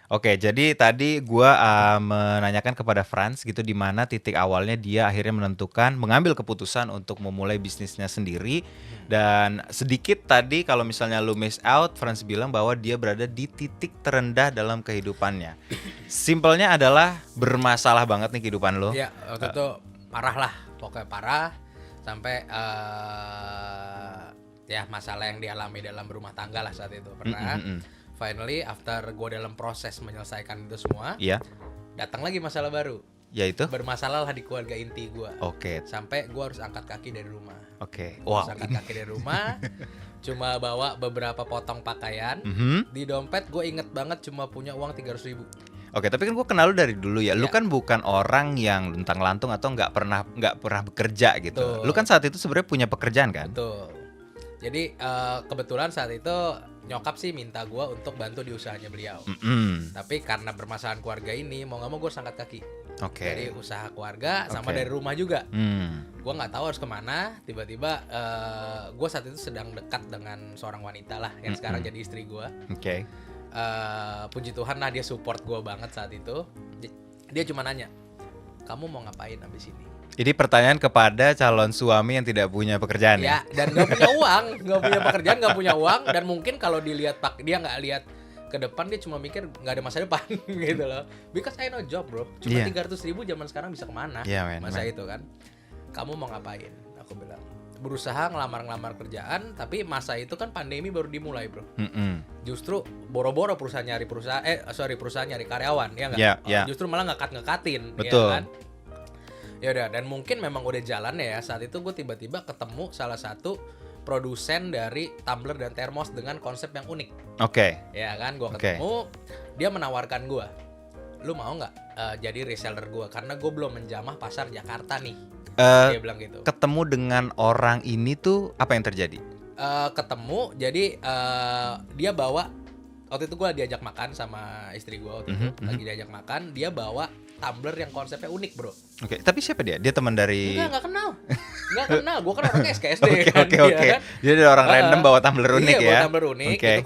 Oke, jadi tadi gua menanyakan kepada Franz gitu di mana titik awalnya dia akhirnya menentukan mengambil keputusan untuk memulai bisnisnya sendiri dan sedikit tadi kalau misalnya lu miss out, Franz bilang bahwa dia berada di titik terendah dalam kehidupannya. Simpelnya adalah bermasalah banget nih kehidupan lo. Ya, waktu itu parah lah, pokoknya parah sampai ya masalah yang dialami dalam rumah tangga lah saat itu pernah. Finally, after gue dalam proses menyelesaikan itu semua, Iya, datang lagi masalah baru. yaitu. Bermasalah lah di keluarga inti gue. Oke, Sampai gue harus angkat kaki dari rumah. oke. Gua Wow. harus angkat kaki dari rumah. Cuma bawa beberapa potong pakaian. Mhm. Di dompet gue inget banget cuma punya uang 300.000. Oke, tapi kan gue kenal lu dari dulu ya. Lu Ya. kan bukan orang yang luntang-lantung atau nggak pernah bekerja gitu. Betul. Lu kan saat itu sebenarnya punya pekerjaan kan? Betul. Jadi kebetulan saat itu nyokap sih minta gue untuk bantu di usahanya beliau. Tapi karena permasalahan keluarga ini mau nggak mau gue angkat kaki. Oke. Dari usaha keluarga sama Oke. dari rumah juga. Hmm. Gue nggak tahu harus kemana. Tiba-tiba gue saat itu sedang dekat dengan seorang wanita lah yang sekarang jadi istri gue. Oke. Puji Tuhan lah dia support gue banget saat itu. Dia cuma nanya, kamu mau ngapain abis ini? Jadi pertanyaan kepada calon suami yang tidak punya pekerjaan ya? Ya, dan nggak punya uang, nggak punya pekerjaan, nggak punya uang, dan mungkin kalau dilihat dia nggak lihat ke depan, dia cuma mikir nggak ada masa depan gitu loh. Because I know job bro, cuma Iya. 300.000 zaman sekarang bisa kemana? Iya, men, Masa men. itu kan, kamu mau ngapain? Aku bilang berusaha ngelamar kerjaan, tapi masa itu kan pandemi baru dimulai bro. Justru boro-boro perusahaan nyari karyawan ya nggak? Iya, iya. Justru malah ngekatin, Betul. ya kan? Ya udah, dan mungkin memang udah jalan ya. Saat itu gue tiba-tiba ketemu salah satu produsen dari tumbler dan termos dengan konsep yang unik. Oke. Ya kan, gue Oke. ketemu, dia menawarkan gue, lu mau nggak jadi reseller gue? Karena gue belum menjamah pasar Jakarta nih. Dia bilang gitu. Ketemu dengan orang ini tuh apa yang terjadi? Ketemu, jadi dia bawa, waktu itu gue diajak makan sama istri gue waktu itu, lagi diajak makan, dia bawa tumbler yang konsepnya unik bro. Oke, tapi siapa dia? Dia teman dari. Nggak kenal. Gue kan orangnya SKSD kan. Oke. Dia kan. Jadi ada orang random bawa tumbler unik Iya, ya. bawa tumbler unik. Oke. Itu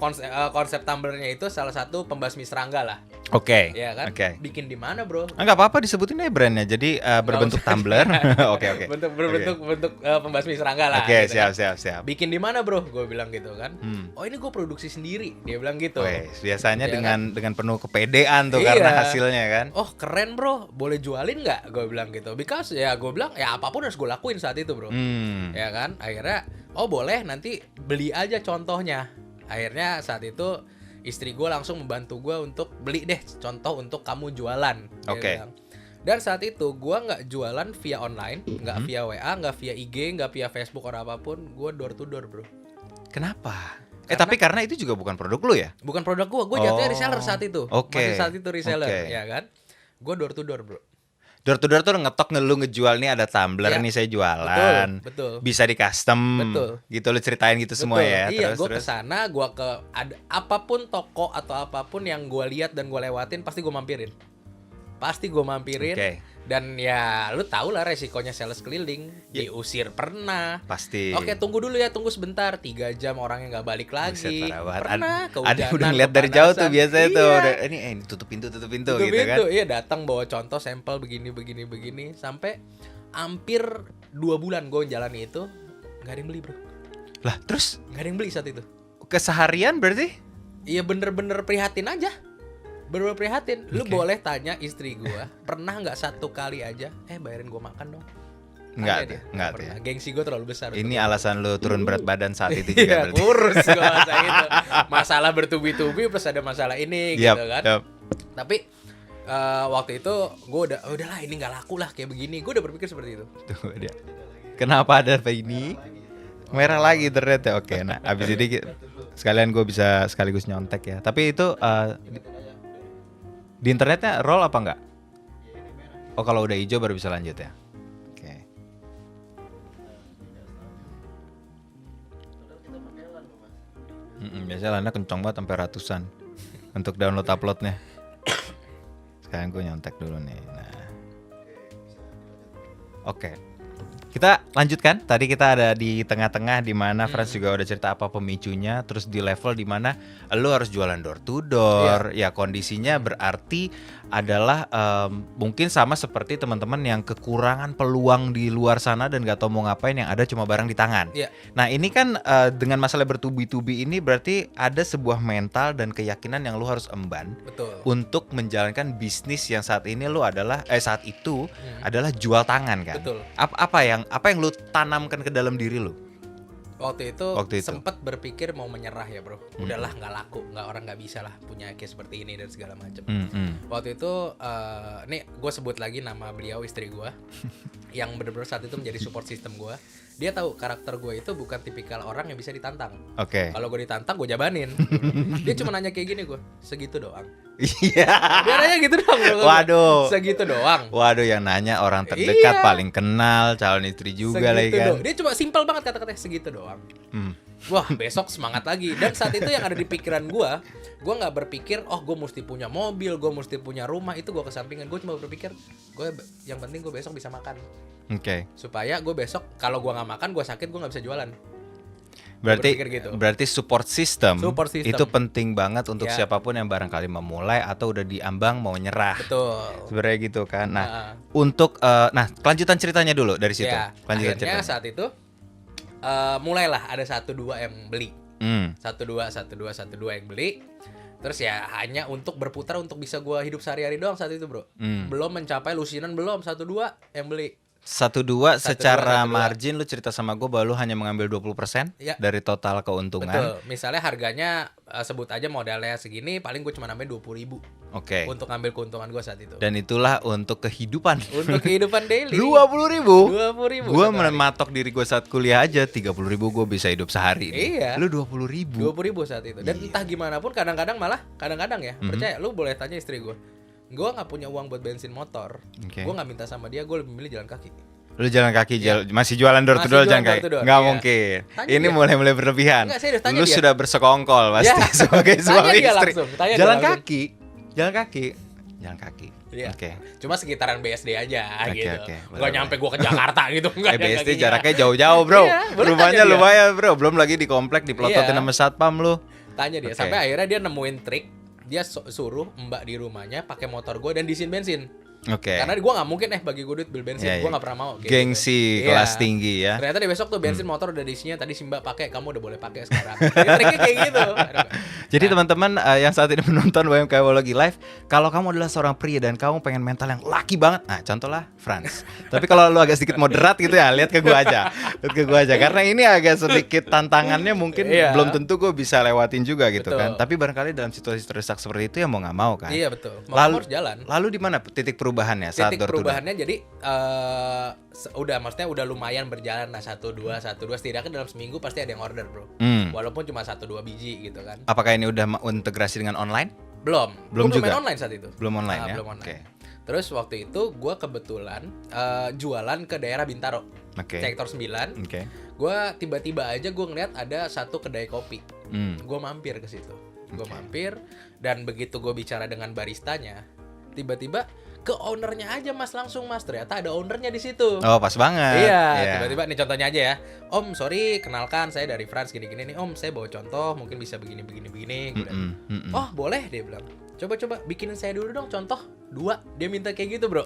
konsep tumblernya itu salah satu pembasmi serangga lah. Oke. Iya kan? Oke. Bikin di mana, bro? Enggak apa-apa disebutin aja brandnya. Jadi berbentuk usah. tumbler. Oke. Berbentuk pembasmi serangga lah. Oke, gitu kan. siap. Bikin di mana, bro? Gue bilang gitu kan. Oh, ini gue produksi sendiri. Dia bilang gitu. Wes, biasanya Iya dengan penuh kepedean tuh Iya. karena hasilnya kan. Oh, keren, bro. Boleh jualin nggak? Gue bilang gitu. Because ya gue bilang ya apapun harus gue lakuin saat itu, bro. Ya kan? Akhirnya oh boleh, nanti beli aja contohnya. Akhirnya saat itu istri gue langsung membantu gue untuk beli deh contoh untuk kamu jualan. Dia Oke. bilang. Dan saat itu gue nggak jualan via online, nggak via WA, nggak via IG, nggak via Facebook atau apapun. Gue door to door, bro. Kenapa? Tapi karena itu juga bukan produk lu ya? Bukan produk gue jatuhnya Oh. reseller saat itu. Oke. Masih saat itu reseller, Oke. ya kan? Gue door to door, bro. Door to door tuh ngetok lu ngejual nih ada tumbler Iya. nih saya jualan. Betul. Bisa di custom. Betul. Gitu lu ceritain gitu semua Betul. ya. Iya, gue Terus. kesana, gue ada apapun toko atau apapun yang gue lihat dan gue lewatin pasti gue mampirin. Oke. Dan ya lu tau lah resikonya sales keliling, diusir pernah. Pasti. Oke, tunggu dulu ya, tunggu sebentar. 3 jam orangnya nggak balik lagi. Buset, parah banget. Pernah, Ada kehujanan, udah ngeliat dari jauh tuh kepanasan. biasanya tuh. Iya. Udah, ini tutup pintu Tutup gitu kan. pintu. Iya, datang bawa contoh sampel begini sampai hampir 2 bulan gue jalani itu nggak ada yang beli, bro. Lah, terus Nggak ada yang beli saat itu. keseharian berarti? Iya, bener-bener prihatin aja. Bener-bener prihatin. Lu Oke. boleh tanya istri gua, pernah nggak satu kali aja bayarin gua makan dong? Enggak Tanya tuh, dia. enggak tuh Pernah. ya. Gengsi gua terlalu besar. Ini alasan lu turun berat badan saat itu juga Iya, berarti. kurus gua masa itu. Masalah bertubi-tubi plus ada masalah ini Yap, gitu kan. yap. Tapi waktu itu gua udahlah ini nggak laku lah kayak begini. Gua udah berpikir seperti itu. Tuh dia. Kenapa ada apa ini? Merah lagi ternyata. Oke, nah abis ini sekalian gue bisa sekaligus nyontek ya. Tapi itu di internetnya roll apa enggak? Oh, kalau udah hijau baru bisa lanjut ya. Oke. Biasanya LAN-nya kenceng banget sampai ratusan untuk download uploadnya. Sekarang gue nyontek dulu nih. Nah. Oke. Kita lanjutkan. Tadi kita ada di tengah-tengah di mana Franz juga udah cerita apa pemicunya, terus di level di mana lu harus jualan door to door. Ya kondisinya berarti adalah mungkin sama seperti teman-teman yang kekurangan peluang di luar sana dan gak tahu mau ngapain, yang ada cuma barang di tangan. Nah ini kan dengan masalah bertubi-tubi ini berarti ada sebuah mental dan keyakinan yang lu harus emban. Betul. Untuk menjalankan bisnis yang saat ini lu adalah saat itu adalah jual tangan kan. Betul. Apa yang lu tanamkan ke dalam diri lu? Waktu itu sempat berpikir mau menyerah ya bro. Udahlah nggak laku, orang nggak bisa lah punya case seperti ini dan segala macam. Waktu itu nih gue sebut lagi nama beliau, istri gue yang benar-benar saat itu menjadi support system gue. Dia tahu karakter gue itu bukan tipikal orang yang bisa ditantang. Kalau gue ditantang gue jabanin. Dia cuma nanya kayak gini, gue segitu doang. Iya. Dia nanya gitu doang. Waduh. Segitu doang. Waduh, yang nanya orang terdekat, paling kenal, calon istri juga lagi kan. Dia cuma simpel banget kata-katanya, segitu doang. Wah, besok semangat lagi. Dan saat itu yang ada di pikiran gue nggak berpikir, oh gue mesti punya mobil, gue mesti punya rumah. Itu gue kesampingan. Gue cuma berpikir, yang penting gue besok bisa makan. Supaya gue besok kalau gue nggak makan, gue sakit, gue nggak bisa jualan. Berarti support system itu penting banget untuk siapapun yang barangkali memulai atau udah diambang mau nyerah. Betul. Sebenarnya gitu kan. Nah, untuk kelanjutan ceritanya dulu dari situ. Akhirnya saat itu mulailah ada 1-2 yang beli. 1-2 yang beli. Terus ya hanya untuk berputar untuk bisa gue hidup sehari-hari doang saat itu bro. Belum mencapai lusinan, belum 1-2 yang beli. 1-2 secara margin lu cerita sama gue bahwa lu hanya mengambil 20% dari total keuntungan. Betul. Misalnya harganya sebut aja modalnya segini, paling gue cuma nambahin 20.000. Untuk ngambil keuntungan gue saat itu. Dan itulah untuk kehidupan. Untuk kehidupan daily. 20.000. Gue mematok diri gue saat kuliah aja 30.000 gue bisa hidup sehari. Iya. Lu 20.000. 20.000 saat itu. Dan entah gimana pun kadang-kadang ya, percaya lu boleh tanya istri gue. Gue nggak punya uang buat bensin motor, gue nggak minta sama dia, gue lebih milih jalan kaki. Lu jalan kaki, masih jualan door to door jalan kaki? Nggak mungkin. Ini mulai berlebihan. Lu sudah bersekongkol pasti sebagai suami istri. Jalan kaki. Cuma sekitaran BSD aja gitu. Gak nyampe gue ke Jakarta gitu. BSD jaraknya jauh-jauh bro. Rumahnya lumayan bro. Belum lagi di komplek dipelototin sama satpam lu. Tanya dia. Sampai akhirnya dia nemuin trik. Dia suruh mbak di rumahnya pakai motor gue dan diisiin bensin. Karena gue nggak mungkin bagi gue duit beli bensin, gue nggak pernah mau. Gengsi kelas tinggi ya. Ternyata di besok tuh bensin motor udah diisinya, tadi si mbak pakai, kamu udah boleh pakai sekarang. Triknya kayak gitu. Jadi teman-teman yang saat ini menonton WMKW Wology Live, kalau kamu adalah seorang pria dan kamu pengen mental yang laki banget, nah contohlah Franz. Tapi kalau lu agak sedikit moderat gitu ya, lihat ke gue aja. Karena ini agak sedikit tantangannya mungkin belum tentu gue bisa lewatin juga gitu kan. Tapi barangkali dalam situasi terdesak seperti itu ya mau nggak mau kan. Iya betul. Lalu harus jalan. Lalu di mana titik perubahannya saat titik perubahannya? Jadi maksudnya udah lumayan berjalan lah, 1-2 setidaknya dalam seminggu pasti ada yang order bro. Walaupun cuma 1-2 biji gitu kan. Apakah ini udah integrasi dengan online? Belum juga. Belum online saat itu. Belum online ya. Belum online. Terus waktu itu gue kebetulan jualan ke daerah Bintaro, sektor 9. Gue tiba-tiba aja gue ngeliat ada satu kedai kopi. Gue mampir ke situ. Dan begitu gue bicara dengan baristanya, tiba-tiba ke ownernya aja mas, langsung mas, ternyata ada ownernya di situ. Oh pas banget. Iya. Tiba-tiba nih contohnya aja ya, om sorry kenalkan saya dari France gini-gini nih om, saya bawa contoh mungkin bisa begini. Oh boleh, dia bilang coba bikinin saya dulu dong contoh 2. Dia minta kayak gitu bro.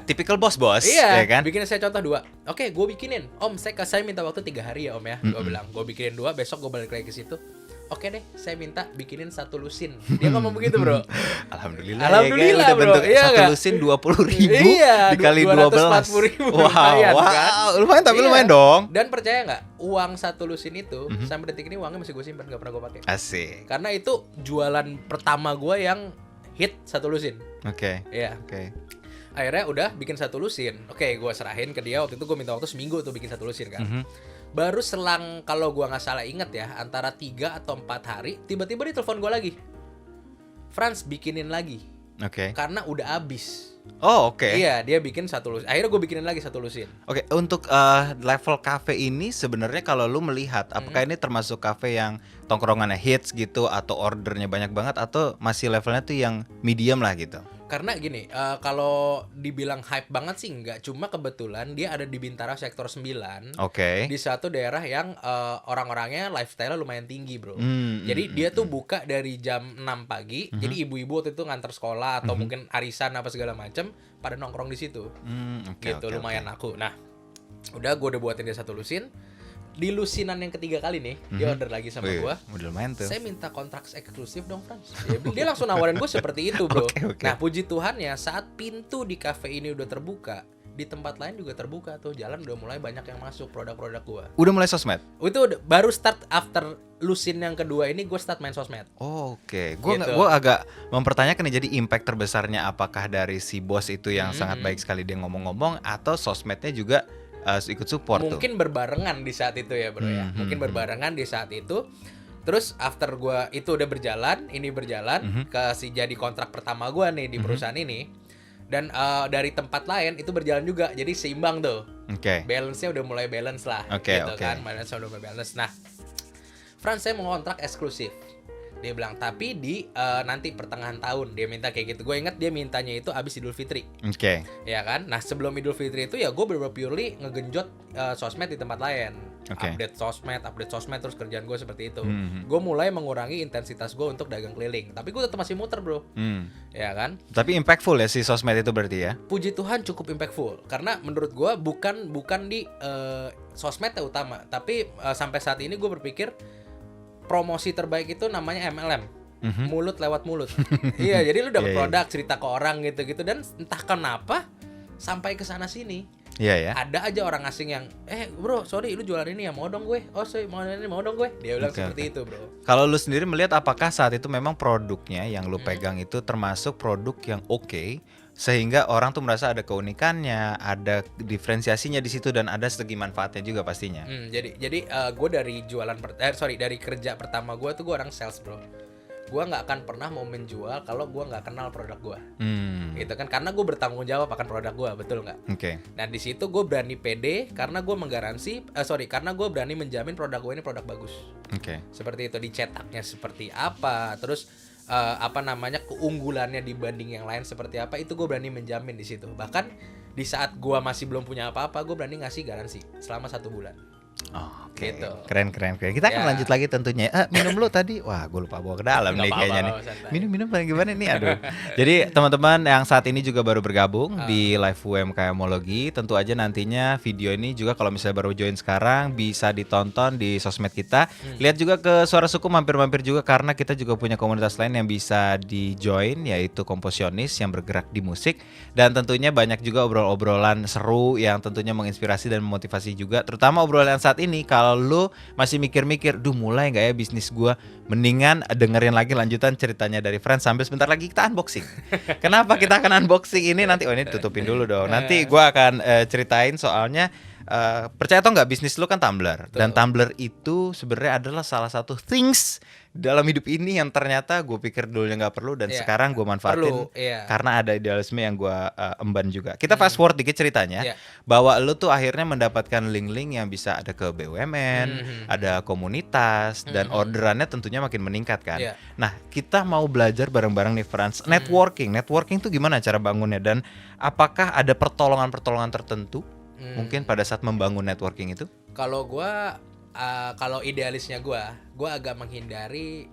Typical bos. Iya ya kan? Bikinin saya contoh 2. Oke, gue bikinin om, saya minta waktu 3 hari ya om ya. Gue bilang gue bikinin 2, besok gue balik lagi ke situ. Oke deh, saya minta bikinin 1 lusin. Dia ngomong begitu bro. Alhamdulillah ya kan? Udah bro. Bentuk iya 1 lusin 20.000 dikali 12. 240.000 Lumayan tapi lumayan dong. Dan percaya nggak, uang 1 lusin itu sampai detik ini uangnya masih gue simpan, nggak pernah gue pakai. Asik. Karena itu jualan pertama gue yang hit 1 lusin. Akhirnya udah bikin 1 lusin. Gue serahin ke dia. Waktu itu gue minta waktu seminggu tuh bikin 1 lusin kan. Baru selang, kalau gue nggak salah inget ya, antara 3 atau 4 hari, tiba-tiba dia telepon gue lagi, Franz bikinin lagi. Karena udah habis. Iya, dia bikin 1 lusin. Akhirnya gue bikinin lagi 1 lusin. Untuk level cafe ini sebenarnya kalau lu melihat, apakah ini termasuk cafe yang tongkrongannya hits gitu, atau ordernya banyak banget, atau masih levelnya tuh yang medium lah gitu? Karena gini, kalau dibilang hype banget sih enggak, cuma kebetulan dia ada di Bintara sektor 9. Oke. Di suatu daerah yang orang-orangnya lifestyle lumayan tinggi, Bro. Jadi Hmm. dia tuh buka dari jam 6 pagi. Jadi ibu-ibu waktu itu nganter sekolah atau mungkin arisan apa segala macam pada nongkrong di situ. Oke, Gitu, oke, lumayan oke. laku. Nah, gue udah buatin dia satu lusin. Di lusinan yang ketiga kali nih, dia order lagi sama Wih, gue. udah lumayan tuh. Saya minta kontrak eksklusif dong, Frans. Dia langsung nawarin gue seperti itu, bro. Oke, oke. Nah, puji Tuhan ya, saat pintu di cafe ini udah terbuka, di tempat lain juga terbuka tuh. Jalan udah mulai banyak yang masuk produk-produk gue. Udah mulai sosmed? Itu baru start after lusin yang kedua ini, gue start main sosmed. Oke, gue Gitu. agak mempertanyakan nih, jadi impact terbesarnya apakah dari si bos itu yang sangat baik sekali dia ngomong-ngomong, atau sosmednya juga ikut support tuh? Mungkin berbarengan di saat itu ya, bro ya. Mungkin berbarengan di saat itu. Terus after gue itu udah berjalan, ini berjalan ke si jadi kontrak pertama gue nih di perusahaan ini. Dan dari tempat lain itu berjalan juga, jadi seimbang tuh. Oke. Balance-nya udah mulai balance lah, Oke, gitu oke. kan. Balance-nya udah mulai balance. Nah, Frans, saya mau kontrak eksklusif. Dia bilang, tapi di nanti pertengahan tahun. Dia minta kayak gitu. Gue ingat dia mintanya itu abis Idul Fitri. Oke. Ya kan? Nah, sebelum Idul Fitri itu ya gue bener-bener purely ngegenjot sosmed di tempat lain. Oke. Update sosmed, terus kerjaan gue seperti itu. Gue mulai mengurangi intensitas gue untuk dagang keliling. Tapi gue tetap masih muter, bro. Ya kan? Tapi impactful ya si sosmed itu berarti ya? Puji Tuhan cukup impactful. Karena menurut gue bukan di sosmed yang utama. Tapi sampai saat ini gue berpikir promosi terbaik itu namanya MLM. Mulut lewat mulut. Iya, jadi lu dapat Iya, iya. produk, cerita ke orang gitu-gitu, dan entah kenapa sampai ke sana sini. Iya ya. Ada aja orang asing yang, bro, sorry lu jualan ini ya, mau dong gue. Oh, sorry, mau dong gue. Dia bilang Oke, seperti oke. itu, bro. Kalau lu sendiri melihat apakah saat itu memang produknya yang lu pegang itu termasuk produk yang oke, sehingga orang tuh merasa ada keunikannya, ada diferensiasinya di situ, dan ada segi manfaatnya juga pastinya. Jadi gue dari dari kerja pertama gue tuh gue orang sales, bro. Gue nggak akan pernah mau menjual kalau gue nggak kenal produk gue. Gitu kan, karena gue bertanggung jawab akan produk gue, betul nggak? Oke. Nah, di situ gue berani pede karena gue karena gue berani menjamin produk gue ini produk bagus. Oke. Seperti itu, dicetaknya seperti apa, terus keunggulannya dibanding yang lain seperti apa, itu gue berani menjamin di situ. Bahkan di saat gue masih belum punya apa-apa, gue berani ngasih garansi selama 1 bulan. Oh, oke. Gitu. Keren. Kita akan Ya. lanjut lagi tentunya. Minum lu tadi. Wah, gue lupa bawa ke dalam Nggak nih apa-apa, kayaknya nih. santai. Minum gimana nih? Aduh. Jadi teman-teman yang saat ini juga baru bergabung di live UMKMologi, tentu aja nantinya video ini juga kalau misalnya baru join sekarang bisa ditonton di sosmed kita. Lihat juga ke Suara Suku, mampir-mampir juga karena kita juga punya komunitas lain yang bisa di-join, yaitu Komposionis yang bergerak di musik, dan tentunya banyak juga obrolan seru yang tentunya menginspirasi dan memotivasi juga, terutama obrolan saat ini. Kalau lu masih mikir-mikir, duh mulai nggak ya bisnis gua, mendingan dengerin lagi lanjutan ceritanya dari Friends sambil sebentar lagi kita unboxing. Kenapa kita akan unboxing ini nanti? Oh, ini tutupin dulu dong. Nanti gua akan ceritain soalnya. Percaya atau nggak, bisnis lu kan tumbler. Dan tumbler itu sebenarnya adalah salah satu things dalam hidup ini yang ternyata gue pikir dulunya nggak perlu, dan Iya. sekarang gue manfaatin Perlu, iya. karena ada idealisme yang gue emban juga. Kita fast forward dikit ceritanya, Iya. bahwa lu tuh akhirnya mendapatkan link-link yang bisa ada ke BUMN, ada komunitas, dan orderannya tentunya makin meningkat kan. Iya. Nah, kita mau belajar bareng-bareng nih Frans, networking tuh gimana cara bangunnya, dan apakah ada pertolongan-pertolongan tertentu mungkin pada saat membangun networking itu? Kalau gue, kalau idealisnya gue agak menghindari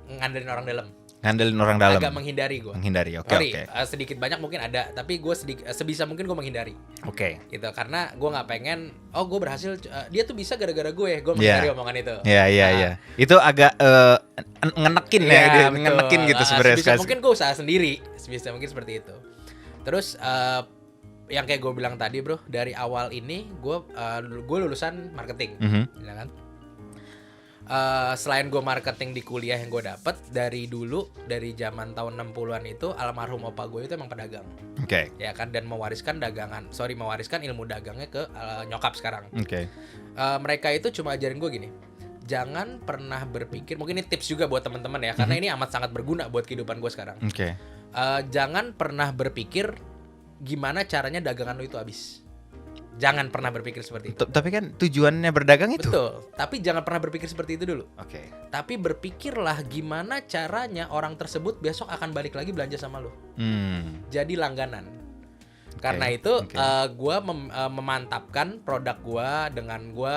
ngandelin orang dalam. Ngandelin orang dalam. Agak menghindari gue. Menghindari, oke. Sorry, sedikit banyak mungkin ada, tapi gue sebisa mungkin gue menghindari. Oke. Gitu, karena gue nggak pengen, gue berhasil, dia tuh bisa gara-gara gue menghindari omongan itu. Iya. Itu agak ngenekin ya, dia betul. ngenekin gitu sebenarnya. Sebisa mungkin gue usaha sendiri, sebisa mungkin seperti itu. Terus yang kayak gue bilang tadi, bro, dari awal ini gue lulusan marketing, ya kan? Selain gue marketing di kuliah yang gue dapet dari dulu, dari zaman tahun 60-an itu, almarhum opa gue itu emang pedagang. Oke. Ya kan, dan mewariskan ilmu dagangnya ke nyokap sekarang. Oke. Mereka itu cuma ajarin gue gini, jangan pernah berpikir, mungkin ini tips juga buat teman-teman ya, karena ini amat sangat berguna buat kehidupan gue sekarang. Oke. Jangan pernah berpikir gimana caranya dagangan lo itu habis. Jangan pernah berpikir seperti itu. Tapi kan tujuannya berdagang itu. Betul. Tapi jangan pernah berpikir seperti itu dulu. Oke. Tapi berpikirlah gimana caranya orang tersebut besok akan balik lagi belanja sama lo. Jadi langganan. Karena itu gue memantapkan produk gue dengan gue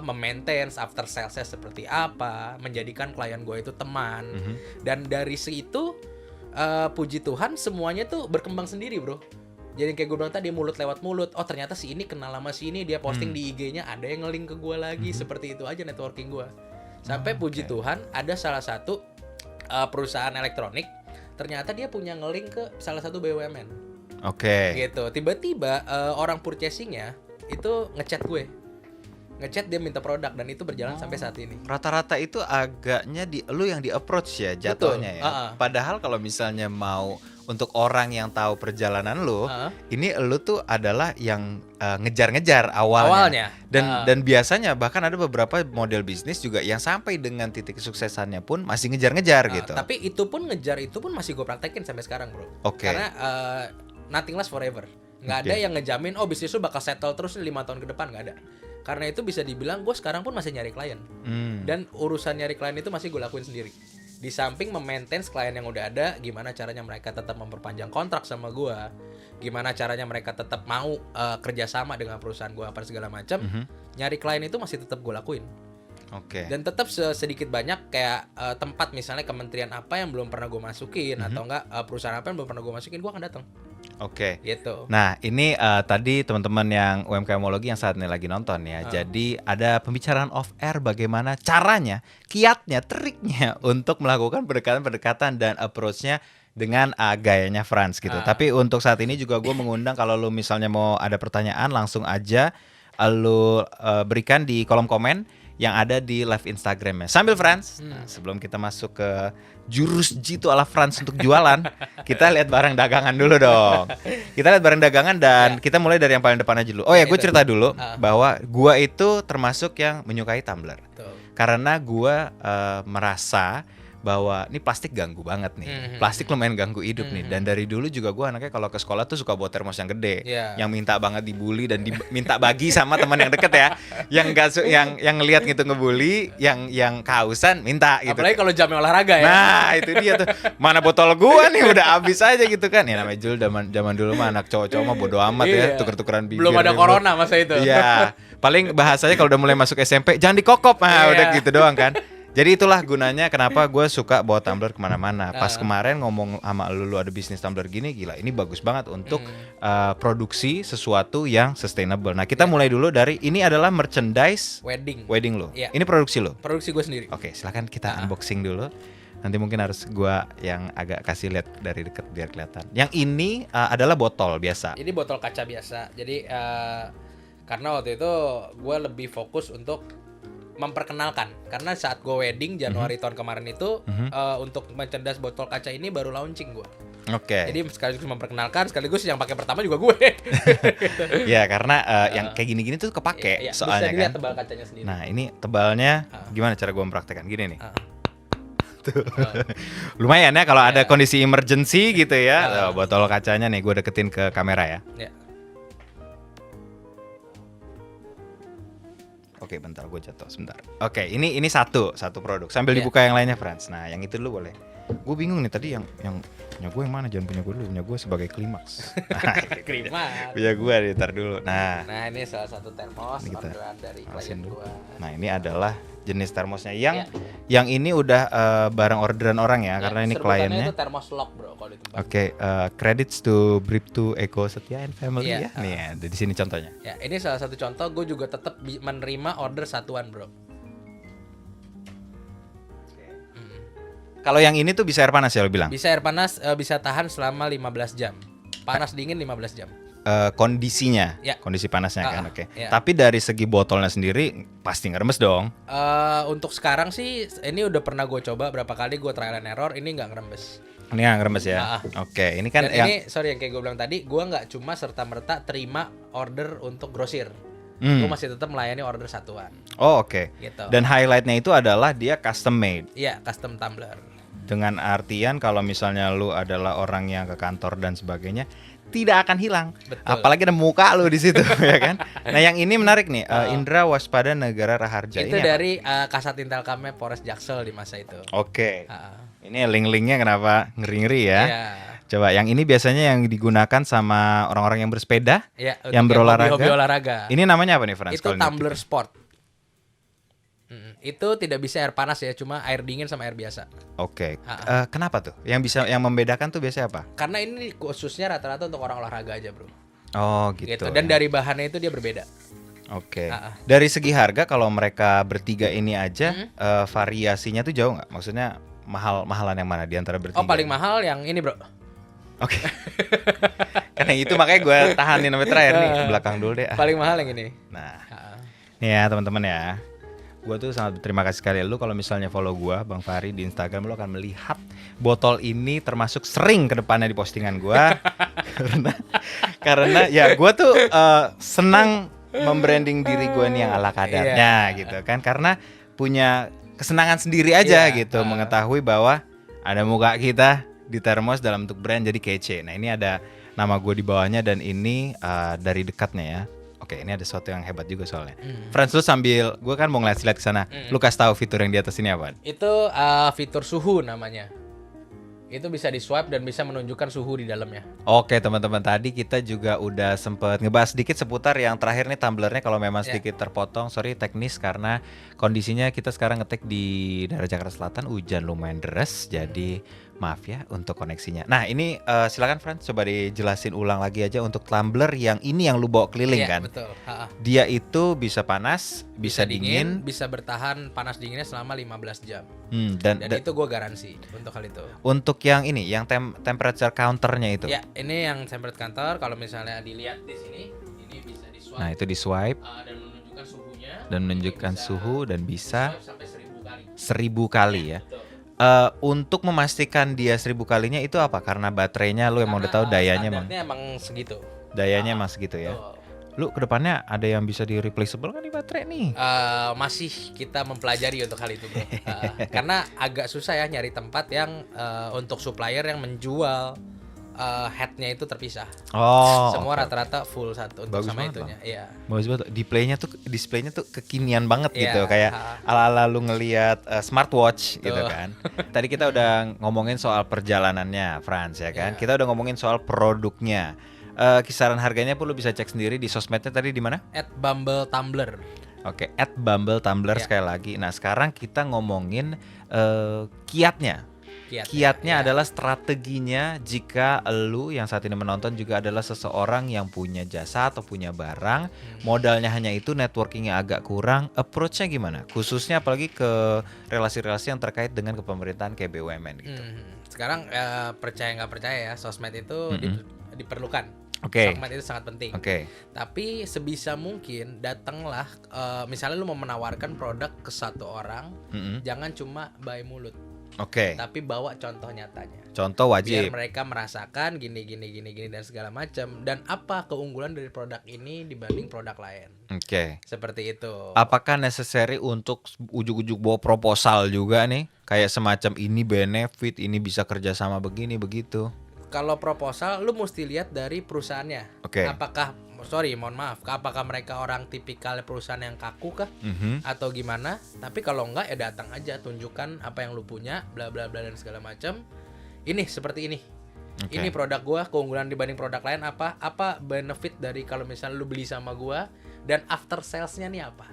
memaintain after salesnya seperti apa, menjadikan klien gue itu teman. Dan dari situ puji Tuhan semuanya tuh berkembang sendiri, bro. Jadi kayak gue bilang tadi, mulut lewat mulut. Oh ternyata si ini kenal sama si ini, dia posting di IG-nya, ada yang nge-link ke gue lagi. Seperti itu aja networking gue. Sampai puji Tuhan ada salah satu perusahaan elektronik, ternyata dia punya nge-link ke salah satu BUMN. Gitu. Tiba-tiba orang purchasing-nya itu ngechat gue. Ngechat dia minta produk, dan itu berjalan sampai saat ini. Rata-rata itu agaknya lu yang di approach ya jatuhnya. Betul. Ya. Padahal kalau misalnya mau untuk orang yang tahu perjalanan lu, ini lu tuh adalah yang ngejar-ngejar awalnya. Dan biasanya bahkan ada beberapa model bisnis juga yang sampai dengan titik kesuksesannya pun masih ngejar-ngejar gitu. Tapi itu pun ngejar itu pun masih gue praktekin sampai sekarang, bro. Karena nothing lasts forever. Nggak ada yang ngejamin bisnis lu bakal settle terus 5 tahun ke depan, nggak ada. Karena itu bisa dibilang gue sekarang pun masih nyari klien. Dan urusan nyari klien itu masih gue lakuin sendiri. Di samping memaintain klien yang udah ada, gimana caranya mereka tetap memperpanjang kontrak sama gue, gimana caranya mereka tetap mau kerjasama dengan perusahaan gue apa segala macam. Nyari klien itu masih tetap gue lakuin. Dan tetap sedikit banyak kayak tempat misalnya kementerian apa yang belum pernah gue masukin, atau enggak perusahaan apa yang belum pernah gue masukin, gue akan datang. Gitu. Nah ini tadi teman-teman yang UMKMologi yang saat ini lagi nonton ya. Jadi ada pembicaraan off air bagaimana caranya, kiatnya, triknya untuk melakukan pendekatan-pendekatan dan approach-nya dengan gayanya Frans gitu. Tapi untuk saat ini juga gue mengundang kalau lu misalnya mau ada pertanyaan langsung aja lu berikan di kolom komen yang ada di live Instagramnya. Sambil Frans, sebelum kita masuk ke jurus jitu ala Frans untuk jualan, kita lihat barang dagangan dulu dong. Kita lihat barang dagangan dan kita mulai dari yang paling depan aja dulu. Oh ya, gue cerita dulu bahwa gue itu termasuk yang menyukai tumbler. Karena gue merasa bahwa ini plastik ganggu banget nih. Plastik lumayan ganggu hidup nih. Dan dari dulu juga gue anaknya kalau ke sekolah tuh suka bawa termos yang gede, yang minta banget dibully dan minta bagi sama teman yang deket ya. Yang enggak yang ngelihat gitu ngebully, yang kehausan minta gitu. Apalagi kalau jamnya olahraga ya. Nah, itu dia tuh. Mana botol gua nih udah habis aja gitu kan. Ya namanya Jul zaman dulu mah anak cowok-cowok mah bodo amat ya, tuker-tukeran bibir. Belum ada corona masa itu. Iya. Paling bahasanya kalau udah mulai masuk SMP, jangan dikokop. Nah, udah gitu doang kan. Jadi itulah gunanya kenapa gue suka bawa tumbler kemana-mana. Pas kemarin ngomong sama lu ada bisnis tumbler gini, gila ini bagus banget untuk produksi sesuatu yang sustainable. Nah kita mulai dulu dari ini adalah merchandise wedding lo. Ini produksi lo? Produksi gue sendiri. Oke, silakan kita unboxing dulu. Nanti mungkin harus gue yang agak kasih lihat dari dekat biar kelihatan. Yang ini adalah botol biasa. Ini botol kaca biasa. Jadi karena waktu itu gue lebih fokus untuk memperkenalkan, karena saat gue wedding Januari tahun kemarin itu untuk merchandise botol kaca ini baru launching gue. Jadi sekaligus memperkenalkan, sekaligus yang pakai pertama juga gue. Ya karena yang kayak gini-gini tuh kepake soalnya bisa dilihat tebal kacanya sendiri. Nah ini tebalnya gimana cara gue mempraktekkan gini nih. Tuh. Lumayan ya kalau ada kondisi emergency gitu ya. Botol kacanya nih gue deketin ke kamera ya. Oke, bentar gue jatuh sebentar. Oke, ini satu produk. Sambil dibuka yang lainnya, Frans. Nah, yang itu dulu boleh. Gue bingung nih tadi yang punya gue yang mana? Jangan punya gue dulu, punya gue sebagai klimaks. Klimaks. Punya gue ntar dulu. Nah, ini salah satu termos orderan dari klien gue. Nah, ini adalah jenis termosnya yang ini udah barang orderan orang ya, karena ini kliennya. Itu termos lock, bro, kalau di tempat. Oke, credits to Bribtu Eko Setia and Family ya. Nih ya, di sini contohnya. Ya, ini salah satu contoh. Gue juga tetap menerima order satuan, bro. Kalau yang ini tuh bisa air panas ya lo bilang? Bisa air panas, bisa tahan selama 15 jam. Panas dingin 15 jam. Kondisinya, kondisi panasnya kan, Tapi dari segi botolnya sendiri pasti ngeremes dong. Untuk sekarang sih, ini udah pernah gue coba berapa kali, gue trial and error, ini nggak ngeremes. Ini nggak ngeremes ya? Oke, ini kan ini sorry yang kayak gue bilang tadi, gue nggak cuma serta-merta terima order untuk grosir. Gue masih tetap melayani order satuan. Oh oke. Gitu. Dan highlightnya itu adalah dia custom made. Iya, custom tumbler. Dengan artian kalau misalnya lu adalah orang yang ke kantor dan sebagainya, tidak akan hilang. Betul. Apalagi ada muka lu di situ ya kan. Nah, yang ini menarik nih, Indra Waspada Negara Raharja. Itu ini dari Kasat Intelkamnya Polres Jaksel di masa itu. Oke. Ini link-linknya kenapa ngeri-ngeri ya? Iya. Coba yang ini biasanya yang digunakan sama orang-orang yang bersepeda, Ya, yang berolahraga. hobi olahraga. Ini namanya apa nih, Frans? Itu tumbler sport. Itu tidak bisa air panas ya, cuma air dingin sama air biasa. Oke. Kenapa tuh? Yang membedakan tuh biasanya apa? Karena ini khususnya rata-rata untuk orang olahraga aja, bro. Oh gitu. Dan dari bahannya itu dia berbeda. Oke. Dari segi harga kalau mereka bertiga ini aja variasinya tuh jauh nggak? Maksudnya mahalan yang mana di antara bertiga? Oh, paling mahal yang ini, bro. Oke. Karena itu makanya gue tahanin sampai terakhir nih, ke belakang dulu deh. Paling mahal yang ini. Nah, nih ya teman-teman ya. Gue tuh sangat berterima kasih sekali lu kalau misalnya follow gue, Bang Fahri, di Instagram, lu akan melihat botol ini termasuk sering ke depannya di postingan gue. karena ya gue tuh senang membranding diri gue nih yang ala kadarnya gitu kan. Karena punya kesenangan sendiri aja gitu, mengetahui bahwa ada muka kita di termos dalam bentuk brand jadi kece. Nah, ini ada nama gue di bawahnya dan ini dari dekatnya ya. Oke, ini ada sesuatu yang hebat juga soalnya. Frans, lu sambil gue kan mau ngeliat ke sana. Lu kasih tahu fitur yang di atas ini apa? Itu fitur suhu namanya. Itu bisa di swipe dan bisa menunjukkan suhu di dalamnya. Oke, teman-teman, tadi kita juga udah sempet ngebahas sedikit seputar yang terakhir nih tumblernya kalau memang sedikit terpotong. Sorry teknis karena kondisinya kita sekarang ngetek di daerah Jakarta Selatan, hujan lumayan deras, jadi maaf ya untuk koneksinya. Nah, ini silakan Frans, coba dijelasin ulang lagi aja untuk tumbler yang ini yang lu bawa keliling kan? Betul. Dia itu bisa panas, bisa dingin, bisa bertahan panas dinginnya selama 15 jam. Dan itu gue garansi untuk hal itu. Untuk yang ini, yang temperature counternya itu. Ya, ini yang temperature counter. Kalau misalnya dilihat di sini, ini bisa di swipe. Nah, itu di swipe dan menunjukkan suhunya. Dan menunjukkan suhu dan bisa sampai 1000 kali. 1000 kali ya. Untuk memastikan dia 1000 kalinya itu apa? Karena baterainya lu emang udah tahu dayanya emang segitu. Dayanya emang segitu ya. Lu kedepannya ada yang bisa di replaceable kan di baterai nih? Masih kita mempelajari untuk hal itu, bro. Karena agak susah ya nyari tempat yang untuk supplier yang menjual headnya itu terpisah. Semua rata-rata full satu untuk bagus sama banget, itunya. Iya. Bagus banget. Displaynya tuh kekinian banget gitu, kayak ala-ala lu ngelihat smartwatch gitu kan. Tadi kita udah ngomongin soal perjalanannya, Frans ya kan. Kita udah ngomongin soal produknya. Kisaran harganya pun lu bisa cek sendiri di sosmednya tadi di mana? @bumbletumbler. Oke, @bumbletumbler sekali lagi. Nah, sekarang kita ngomongin kiatnya. Kiatnya adalah strateginya jika lu yang saat ini menonton juga adalah seseorang yang punya jasa atau punya barang, modalnya hanya itu, networkingnya agak kurang, approach-nya gimana? Khususnya apalagi ke relasi-relasi yang terkait dengan kepemerintahan kayak BUMN gitu. Sekarang percaya nggak percaya ya, sosmed itu diperlukan. Sosmed itu sangat penting. Tapi sebisa mungkin datanglah, misalnya lu mau menawarkan produk ke satu orang, jangan cuma by mulut. Tapi bawa contoh nyatanya. Contoh wajib. Biar mereka merasakan gini dan segala macam, dan apa keunggulan dari produk ini dibanding produk lain. Seperti itu. Apakah necessary untuk ujuk-ujuk bawa proposal juga nih? Kayak semacam ini benefit, ini bisa kerjasama begini begitu. Kalau proposal lu mesti lihat dari perusahaannya. Apakah mereka orang tipikal perusahaan yang kaku kah? Atau gimana? Tapi kalau enggak ya datang aja, tunjukkan apa yang lu punya, bla bla bla dan segala macam. Ini seperti ini. Ini produk gua, keunggulan dibanding produk lain apa? Apa benefit dari kalau misalnya lu beli sama gua, dan after sales-nya nih apa?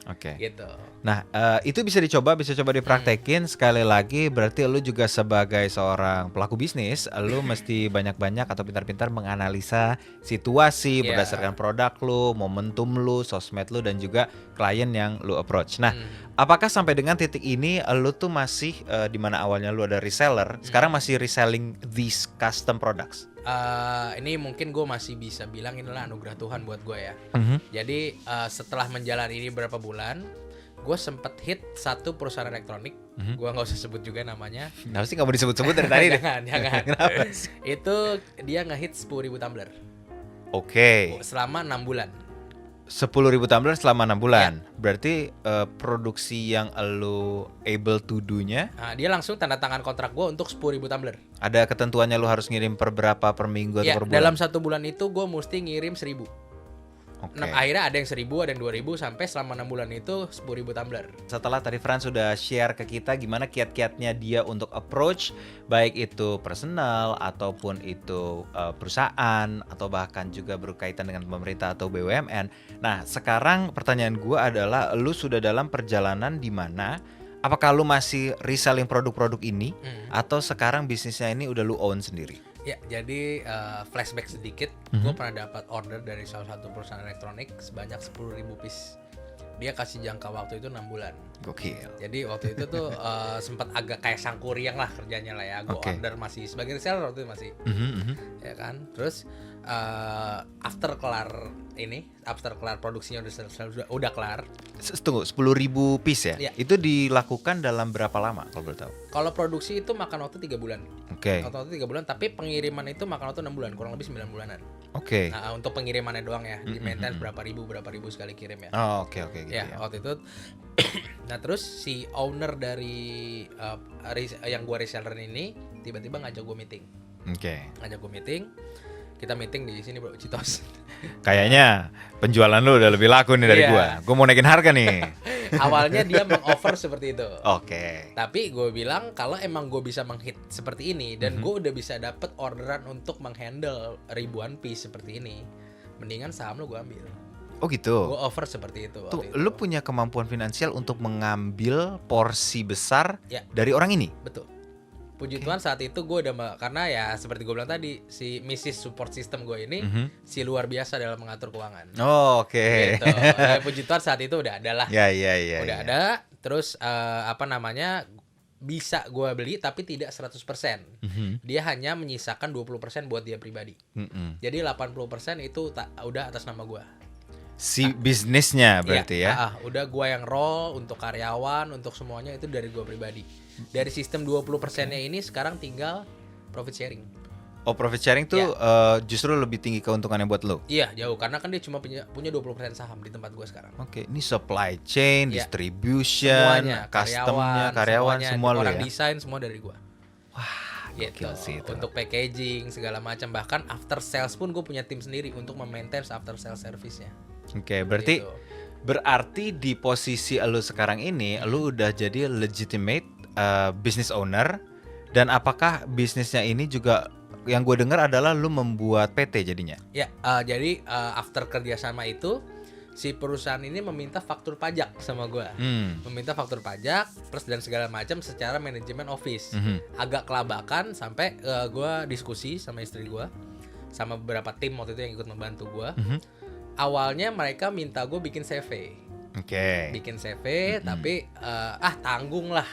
Gitu. Nah, itu bisa dicoba dipraktekin. Sekali lagi berarti lu juga sebagai seorang pelaku bisnis, lu mesti banyak-banyak atau pintar-pintar menganalisa situasi berdasarkan produk lu, momentum lu, sosmed lu, dan juga klien yang lu approach. Nah, apakah sampai dengan titik ini lu tuh masih di mana awalnya lu ada reseller, sekarang masih reselling these custom products? Ini mungkin gue masih bisa bilang inilah anugerah Tuhan buat gue ya. Jadi setelah menjalani ini berapa bulan, gue sempet hit satu perusahaan elektronik. Gue nggak usah sebut juga namanya. Kenapa sih nggak mau disebut-sebut dari tadi? Jangan. Itu dia ngehit 10.000 tumbler. Oke. Selama 6 bulan. 10.000 tumbler selama 6 bulan. Berarti produksi yang lo able to do-nya Nah, dia langsung tanda tangan kontrak gue untuk 10.000 tumbler. ada ketentuannya lo harus ngirim per berapa per minggu atau Ya, per bulan? dalam 1 bulan itu gue mesti ngirim 1.000. Oke. Akhirnya ada yang 1.000, ada yang 2.000 sampai selama 6 bulan itu 10.000 tumbler. Setelah tadi Frans sudah share ke kita gimana kiat-kiatnya dia untuk approach baik itu personal ataupun itu perusahaan atau bahkan juga berkaitan dengan pemerintah atau BUMN. Nah, sekarang pertanyaan gue adalah lu sudah dalam perjalanan di mana apakah lu masih reselling produk-produk ini atau sekarang bisnisnya ini udah lu own sendiri? Ya, jadi flashback sedikit, gue pernah dapat order dari salah satu perusahaan elektronik sebanyak 10.000 piece. Dia kasih jangka waktu itu 6 bulan. Gokil. Jadi waktu itu tuh sempat agak kayak sangkuriang lah kerjanya lah ya. Gue order masih sebagai reseller waktu itu masih, ya kan. Terus after kelar produksinya udah kelar. Tunggu, 10.000 piece ya? Iya. Itu dilakukan dalam berapa lama kalau boleh tahu? Kalau produksi itu makan waktu 3 bulan. Oke. Makan waktu 3 bulan, tapi pengiriman itu makan waktu 6 bulan, kurang lebih 9 bulanan. Oke. Nah, untuk pengirimannya doang ya, di maintenance berapa ribu sekali kirim ya. Oh, oke gitu Ya, ya. waktu itu. Nah, terus si owner dari yang gua reseller ini tiba-tiba ngajak gue meeting. Oke. Ngajak gue meeting. Kita meeting di sini Bro, Citos. Kayaknya penjualan lu udah lebih laku nih dari Iya. gua. Gua mau naikin harga nih. Awalnya dia meng-offer seperti itu. Oke. Tapi gue bilang kalau emang gue bisa menghit seperti ini dan gue udah bisa dapet orderan untuk menghandle ribuan piece seperti ini, mendingan saham lo gue ambil. Oh gitu. Gue offer seperti itu. Tuh, waktu itu. lu punya kemampuan finansial untuk mengambil porsi besar Ya. dari orang ini. Betul. Puji Tuhan saat itu gue udah karena ya seperti gue bilang tadi si Mrs. Support System gue ini si luar biasa dalam mengatur keuangan. Oh, oke. Gitu. Ya, puji Tuhan saat itu udah ada lah. Ya. Udah ada. Terus bisa gue beli tapi tidak 100%. Dia hanya menyisakan 20% buat dia pribadi. Jadi 80% itu udah atas nama gue. Si bisnisnya berarti ya. Udah gue yang roll untuk karyawan, untuk semuanya itu dari gue pribadi. Dari sistem 20%-nya ini sekarang tinggal profit sharing. Oh, profit sharing tuh justru lebih tinggi keuntungannya buat lo. Iya, jauh karena kan dia cuma punya 20% saham di tempat gue sekarang. Oke, ini supply chain, Ya. distribution, Semuanya, customnya, karyawan semuanya, semua lo orang ya. desain semua dari gue. Wah, Gitu. gokil sih itu. Untuk packaging segala macam, bahkan after sales pun gue punya tim sendiri untuk memaintain after sales service-nya. Oke, berarti Gitu. berarti di posisi lu sekarang ini lu udah jadi legitimate business owner, dan apakah bisnisnya ini juga yang gue dengar adalah lu membuat PT jadinya? Ya, jadi after kerjasama itu si perusahaan ini meminta faktur pajak sama gue, meminta faktur pajak plus dan segala macam secara manajemen office. Agak kelabakan sampai gue diskusi sama istri gue, sama beberapa tim waktu itu yang ikut membantu gue. Awalnya mereka minta gue bikin CV, Oke. bikin CV, tapi tanggung lah.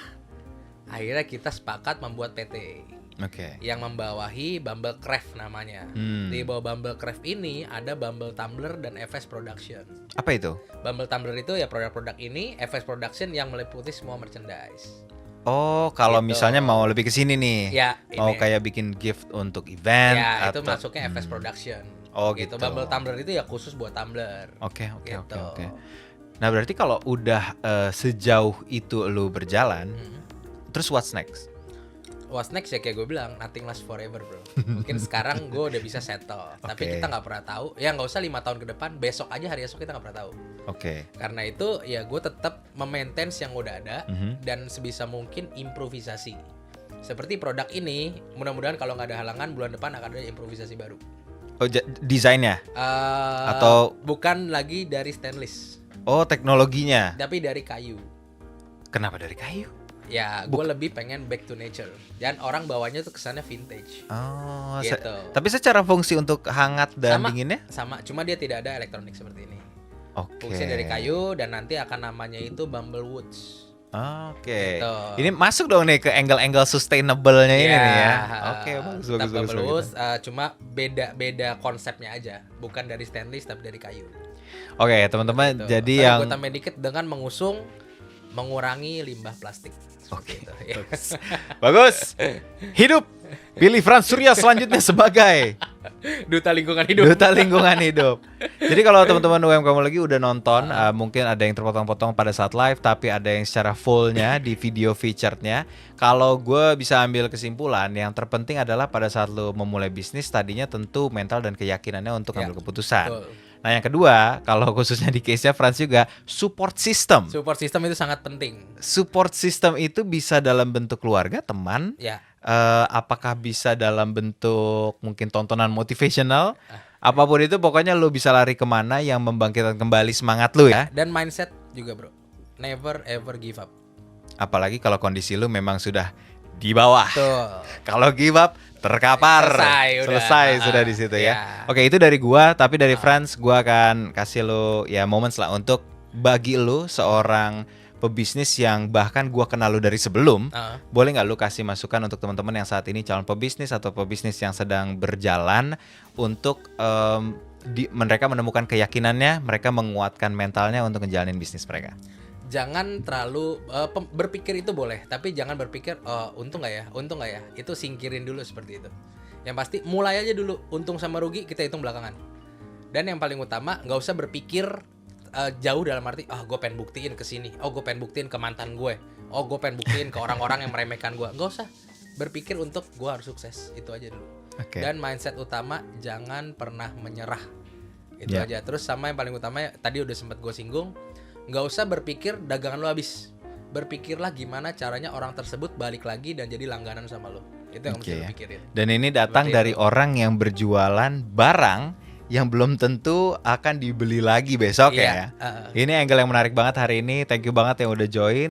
Akhirnya kita sepakat membuat PT. Oke. Yang membawahi Bumble Craft namanya. Di bawah Bumble Craft ini ada Bumble Tumbler dan FS Production. Apa itu? Bumble Tumbler itu ya produk-produk ini, FS Production yang meliputi semua merchandise. Oh, kalau Gitu. misalnya mau lebih ke sini nih. Ya, Mau ini. kayak bikin gift untuk event Ya, itu atau masuknya FS Production. Oh, gitu. Bumble Tumbler itu ya khusus buat tumbler. Oke. Gitu. Nah, berarti kalau udah sejauh itu lu berjalan, terus what's next? What's next ya kayak gue bilang, nothing lasts forever bro. Mungkin sekarang gue udah bisa settle, tapi Oke. kita nggak pernah tahu. Ya nggak usah 5 tahun ke depan, besok aja hari esok kita nggak pernah tahu. Oke. Karena itu ya gue tetap memaintain yang udah ada dan sebisa mungkin improvisasi. Seperti produk ini, mudah-mudahan kalau nggak ada halangan bulan depan akan ada improvisasi baru. Oh, desainnya? Atau- bukan lagi dari stainless, Oh, teknologinya. tapi dari kayu. Kenapa dari kayu? Ya, gue lebih pengen back to nature. Dan orang bawanya tuh kesannya vintage. Oh, Gitu. tapi secara fungsi untuk hangat dan Sama. dinginnya? Sama, cuma dia tidak ada elektronik seperti ini. Oke. Fungsinya dari kayu dan nanti akan namanya itu Bumble Woods. Oke. Gitu. Ini masuk dong nih ke angle-angle sustainable-nya ini nih ya. Oke, bagus tetap bagus. Bumble Woods, cuma beda konsepnya aja. Bukan dari stainless tapi dari kayu. Oke, teman-teman, Gitu. jadi Tapi yang gue tambahin dikit dengan mengusung mengurangi limbah plastik. Oke, Gitu, ya. bagus. Hidup. Pilih Frans Surya selanjutnya sebagai Duta lingkungan hidup. Duta lingkungan hidup. Jadi kalau teman-teman UMKM lagi udah nonton, mungkin ada yang terpotong-potong pada saat live, tapi ada yang secara fullnya di video featurednya. Kalau gue bisa ambil kesimpulan, yang terpenting adalah pada saat lo memulai bisnis, tadinya tentu mental dan keyakinannya untuk Ya, ambil keputusan. betul. Nah yang kedua, kalau khususnya di case-nya Frans juga, support system. Support system itu sangat penting. Support system itu bisa dalam bentuk keluarga, teman, Ya. apakah bisa dalam bentuk mungkin tontonan motivational, apapun itu pokoknya lo bisa lari kemana yang membangkitkan kembali semangat lo ya. Dan mindset juga bro, never ever give up. Apalagi kalau kondisi lo memang sudah di bawah. Tuh. Kalau give up terkapar. Selesai udah. Sudah di situ ya. Ya. Oke, itu dari gua, tapi dari Frans gua akan kasih lo ya moments lah untuk bagi lo seorang pebisnis yang bahkan gua kenal lo dari sebelum. Boleh nggak lo kasih masukan untuk teman-teman yang saat ini calon pebisnis atau pebisnis yang sedang berjalan untuk mereka menemukan keyakinannya, mereka menguatkan mentalnya untuk ngejalanin bisnis mereka. Jangan terlalu berpikir itu boleh, tapi jangan berpikir untung nggak ya, itu singkirin dulu seperti itu. Yang pasti mulai aja dulu, untung sama rugi kita hitung belakangan. Dan yang paling utama nggak usah berpikir jauh dalam arti gue pengen buktiin ke sini, gue pengen buktiin ke mantan gue, gue pengen buktiin ke orang-orang yang meremehkan gue. Nggak usah berpikir untuk gue harus sukses, itu aja dulu. Dan mindset utama jangan pernah menyerah, itu aja. Terus sama yang paling utama tadi udah sempat gue singgung, nggak usah berpikir dagangan lo habis, berpikirlah gimana caranya orang tersebut balik lagi dan jadi langganan sama lo. Itu yang mesti lo pikirin. Dan ini datang dari orang yang berjualan barang yang belum tentu akan dibeli lagi besok ya. Ini angle yang menarik banget hari ini. Thank you banget yang udah join.